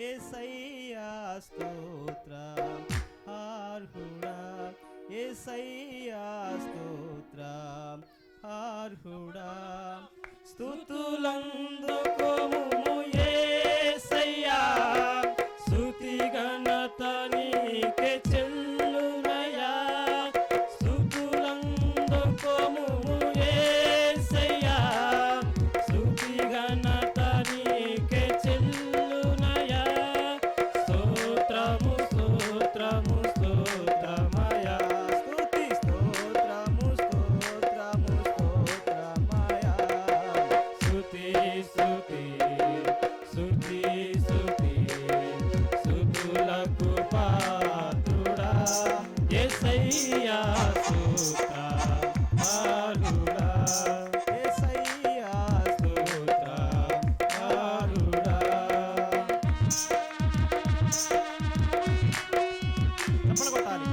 యేసయ్యా స్తోత్రం అర్హుడా, యేసయ్యా స్తోత్రం అర్హుడా. స్తుతులందుకోము యేసయ్యా, స్తుతి ఘనత నీకే చెల్లునయ్యా. స్తుతులందుకోము యేసయ్యా, స్తుతి ఘనత నీకే చెల్లునయ్యా. స్తోత్రము స్తోత్రము స్తోత్రమయా, స్తుతి స్తోత్రము స్తోత్రము స్తోత్రమయా. స్తుతి స్తుతి స్తుతి స్తుతి స్తుతులకు పాత్రుడా, యేసయ్యా స్తోత్రం అర్హుడా, యేసయ్యా స్తోత్రం అర్హుడా. చప్పట్లు కొట్టాలి.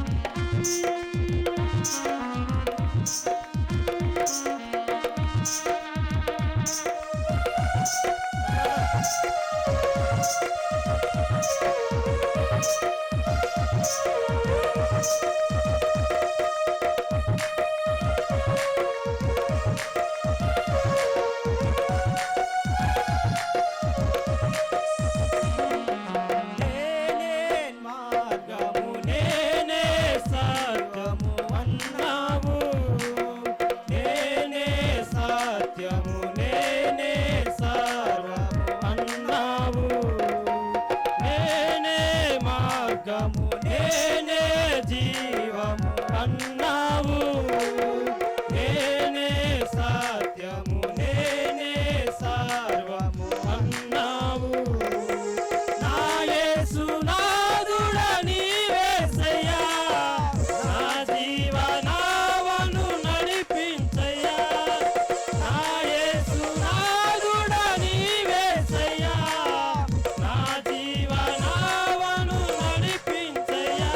నేనే మార్గము, నేనే సర్వము అన్నావు. నేనే సత్యము, నేనే సర్వము అన్నావు. నేనే మార్గము, నేనే జీవము అన్నావు. నేనే సత్యము, నేనే సర్వము అన్నావు. నా యేసునాథుడా నీవేసయ్యా, నా జీవనావను నడిపించయ్యా. నా యేసునాథుడా నీవేసయ్యా, నా జీవనావను నడిపించయ్యా.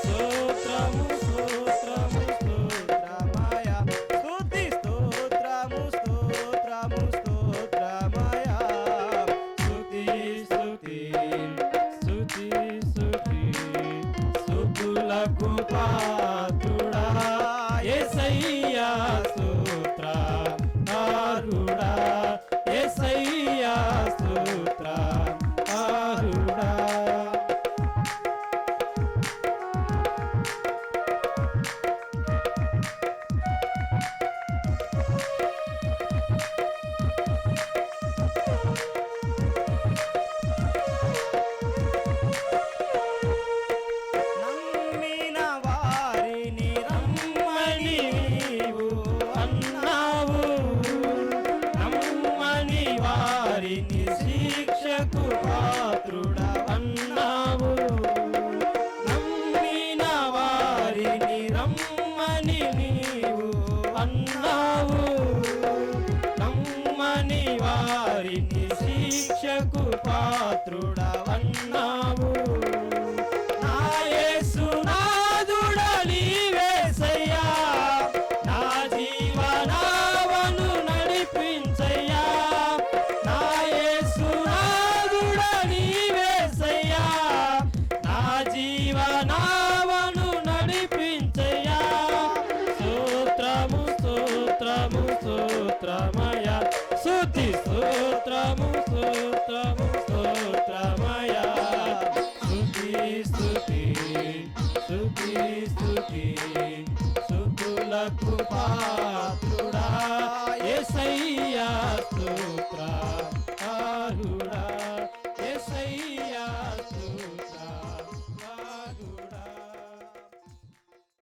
స్తోత్రము స్తోత్రము స్తోత్రమయ, స్తుతి స్తోత్రము స్తోత్రము స్తోత్రమయ. స్తుతి స్తుతి స్తుతి స్తుతి స్తుతులకు పాత్రుడా, యేసయ్యా స్తోత్రం అర్హుడా, యేసయ్యా స్తోత్రం అర్హుడా. నమ్మిన వారిని రమ్మని నీవు అన్నావు. నమ్మని వారిని శిక్షకు పాత్రుడా అన్నావు. నమ్మిన వారిని రమ్మని నీవు అన్నావు. నమ్మని వారిని శిక్షకు పాత్రుడా అన్నావు. నా యేసునాథుడా నీవేసయ్యా, నా జీవనావను నడిపించయ్యా. నా యేసునాథుడా నీవేసయ్యా, నా జీవనావను నడిపించయ్యా. స్తోత్రము స్తోత్రము స్తోత్రమయ, స్తుతి స్తోత్రము స్తోత్రము స్తోత్రమయ. స్తుతి స్తుతి స్తుతి స్తుతి